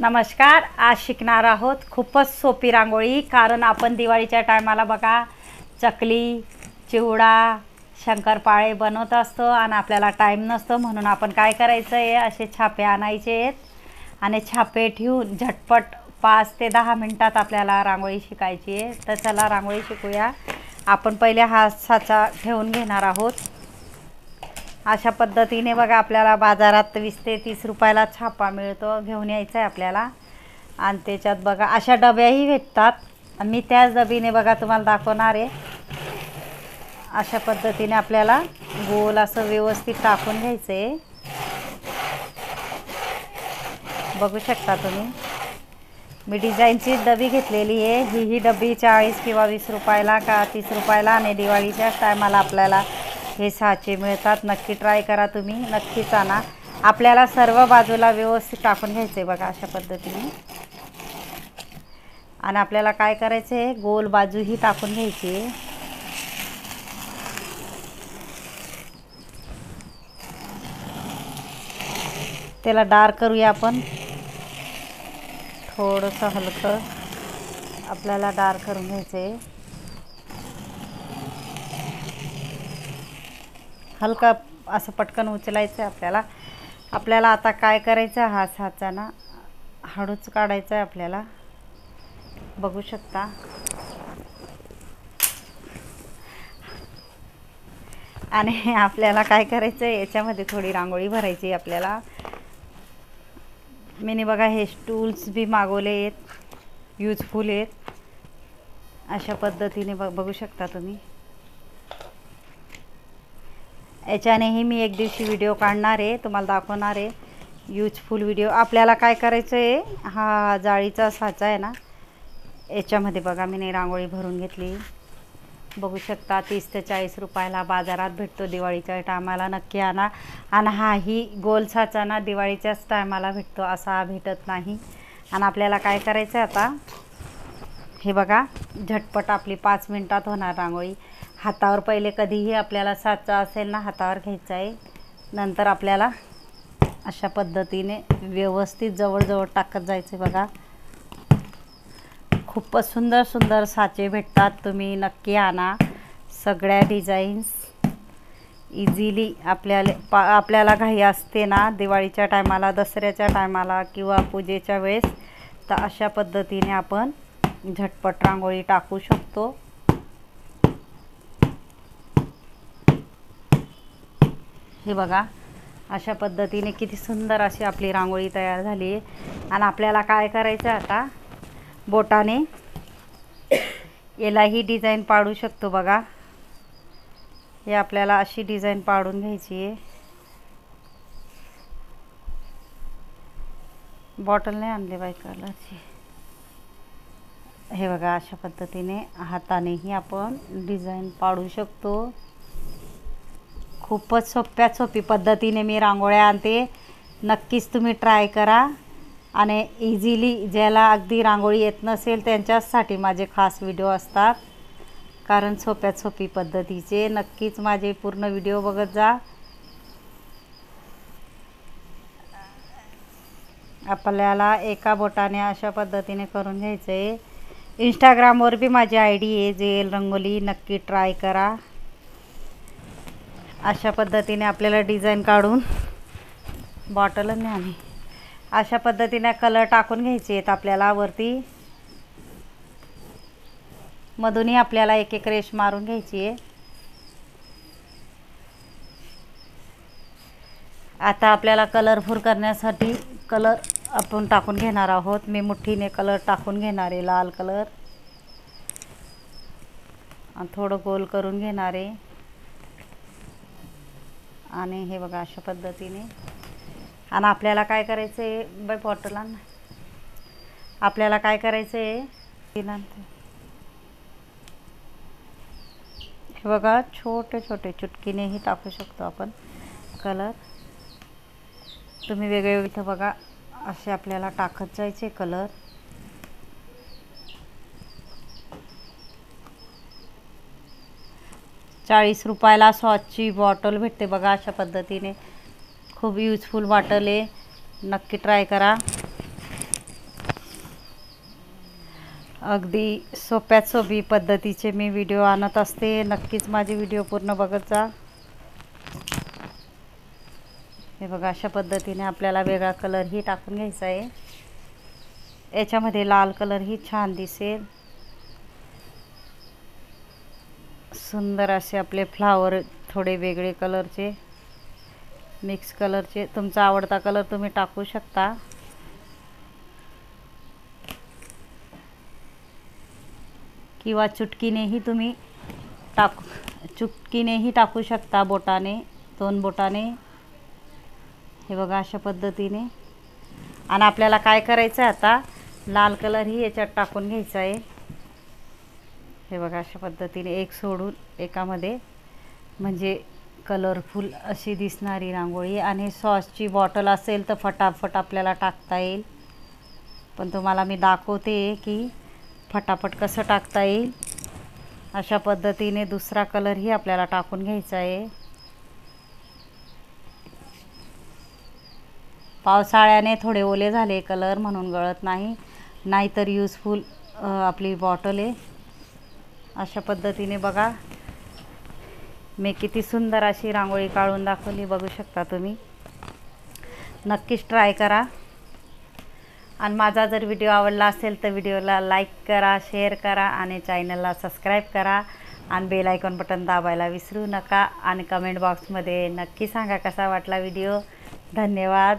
नमस्कार. आज शिकणार आहोत खूपच सोपी रांगोळी. कारण आपण दिवाळीच्या टायमाला बघा चकली, चिवडा, शंकरपाळे बनवत असतो आणि आपल्याला टाईम नसतो, म्हणून आपण काय करायचं आहे, असे छापे आणायचे आहेत आणि छापे ठेवून झटपट 5 ते 10 मिनिटात आपल्याला रांगोळी शिकायची आहे. तर चला रांगोळी शिकूया. आपण पहिले हा साचा ठेवून घेणार आहोत. अशा पद्धतीने बघा आपल्याला बाजारात 20 ते 30 रुपयाला छापा मिळतो, घेऊन यायचा आहे आपल्याला. आणि त्याच्यात बघा अशा डब्याही भेटतात. मी त्याच डबीने बघा तुम्हाला दाखवणार आहे. अशा पद्धतीने आपल्याला गोल असं व्यवस्थित टाकून घ्यायचं आहे. बघू शकता तुम्ही, मी डिझाईनची डबी घेतलेली आहे. ही डबी 40 किंवा 20 रुपयाला का 30 रुपयाला आणि दिवाळीच्या टायमाला आपल्याला हे साचे मिळतात. नक्की ट्राय करा, तुम्ही नक्कीच आणा. आपल्याला सर्व बाजूला व्यवस्थित टाकून घ्यायचं आहे बघा अशा पद्धतीने. आणि आपल्याला काय करायचं आहे, गोल बाजूही टाकून घ्यायची आहे. त्याला डार्क करूया आपण, थोडंसं हलकं आपल्याला डार्क करून घ्यायचं आहे. हलका असं पटकन उचलायचं आहे आपल्याला. आता काय करायचं, हा साचा ना हळूच काढायचा आहे आपल्याला. बघू शकता. आणि आपल्याला काय करायचं आहे, याच्यामध्ये थोडी रांगोळी भरायची आपल्याला. मीने बघा हे टूल्स बी मागवले आहेत, यूजफुल आहेत. अशा पद्धतीने बघू शकता तुम्ही. याच्यानेही मी एक दिवशी व्हिडिओ काढणार आहे, तुम्हाला दाखवणार आहे यूजफुल व्हिडिओ. आपल्याला काय करायचं आहे, हा जाळीचा साचा आहे ना, याच्यामध्ये बघा मी रांगोळी भरून घेतली. बघू शकता 30 ते 40 रुपयाला बाजारात भेटतो. दिवाळीच्या टायमाला नक्की आणा. आणि हाही गोल साचा ना दिवाळीच्याच टायमाला भेटतो, असा भेटत नाही. आणि आपल्याला काय करायचं आहे आता, हे बघा झटपट आपली 5 मिनिटात होणार रांगोळी. हातावर पहिले कधीही आपल्याला साचा असेल ना हातावर घ्यायचा आहे. नंतर आपल्याला अशा पद्धतीने व्यवस्थित जवळजवळ टाकत जायचे बघा. खूपच सुंदर सुंदर साचे भेटतात, तुम्ही नक्की आणा. सगळ्या डिझाईन्स इझिली आपल्याला घाई असते ना दिवाळीच्या टायमाला, दसऱ्याच्या टायमाला किंवा पूजेच्या वेळेस, तर अशा पद्धतीने आपण झटपट रांगोळी टाकू शकतो. हे बघा अशा पद्धतीने किती सुंदर अशी आपली रांगोळी तयार झाली आहे. आणि आपल्याला काय करायचं आता, बोटाने यालाही डिझाईन पाडू शकतो बघा. हे आपल्याला अशी डिझाईन पाडून घ्यायची आहे. बॉटल नाही आणली बाई कलरची. हे बघा अशा पद्धतीने हातानेही आपण डिझाईन पाडू शकतो. खूपच सोपी पद्धतीने मी रांगोळ्या आणते. नक्कीच तुम्ही ट्राय करा. आणि इझिली ज्याला अगदी रांगोळी येत नसेल त्यांच्यासाठी माझे खास व्हिडिओ असतात. कारण सोपी पद्धतीचे. नक्कीच माझे पूर्ण व्हिडिओ बघत जा. आपल्याला एका बोटाने अशा पद्धतीने करून घ्यायचं आहे. इंस्टाग्रामवर बी माझी ID आहे जेल रंगोली, नक्की ट्राय करा. अशा पद्धतीने आपल्याला डिझाईन काढून बॉटल नाही, अशा पद्धतीने कलर टाकून घ्यायचे आहेत आपल्याला वरती. मधूनही आपल्याला एक एक रेष मारून घ्यायची आहे. आता आपल्याला कलरफुल करण्यासाठी कलर आपण टाकून घेणार आहोत. मी मुठीने कलर टाकून घेणार आहे, लाल कलर. आणि थोडं गोल करून घेणार आहे. आणि हे बघा अशा पद्धतीने. आणि आपल्याला काय करायचं आहे बाय बॉटला, आपल्याला काय करायचं आहे, हे बघा छोटे छोटे चुटकीनेही टाकू शकतो आपण कलर. तुम्ही वेगळे इथं बघा असे आपल्याला टाकत जायचे कलर. ₹40 रुपयाला सॉसची बॉटल भेटते बघा अशा पद्धतीने. खूप यूजफुल बॉटल आहे, नक्की ट्राय करा. अगदी सोप्यात सोपी पद्धतीचे मी व्हिडिओ आणत असते. नक्कीच माझे व्हिडिओ पूर्ण बघत जा. हे बघा, अशा पद्धतीने आपल्याला वेगळा कलरही टाकून घ्यायचा आहे. याच्यामध्ये लाल कलरही छान दिसेल. सुंदर असे आपले फ्लावर थोडे वेगळे कलरचे, मिक्स कलरचे. तुमचा आवडता कलर तुम्ही टाकू शकता. किंवा चुटकीनेही तुम्ही चुटकीनेही टाकू शकता, बोटाने, 2 बोटाने. हे बघा, अशा पद्धतीने. आणि आपल्याला काय करायचं आहे आता, लाल कलरही याच्यात टाकून घ्यायचा आहे. हे बघा, अशा पद्धतीने एक सोडून एकामध्ये, म्हणजे कलरफुल अशी दिसणारी रांगोळी. आणि सॉसची बॉटल असेल तर फटाफट आपल्याला टाकता येईल. पण तुम्हाला मी दाखवते की फटाफट कसं टाकता येईल. अशा पद्धतीने दुसरा कलरही आपल्याला टाकून घ्यायचा आहे. पावसाळ्याने थोडे ओले झाले कलर, म्हणून गळत नाही, नाहीतर यूजफुल आपली बॉटल आहे. अशा पद्धतीने बघा, मी किती सुंदर अशी रांगोळी काढून दाखवली, बघू शकता तुम्ही. नक्कीच ट्राय करा. आणि माझा जर व्हिडिओ आवडला असेल तर व्हिडिओला लाईक करा, शेअर करा आणि चॅनलला सबस्क्राईब करा. आणि बेल आयकॉन बटन दाबायला विसरू नका. आणि कमेंट बॉक्समध्ये नक्की सांगा कसा वाटला व्हिडिओ. धन्यवाद.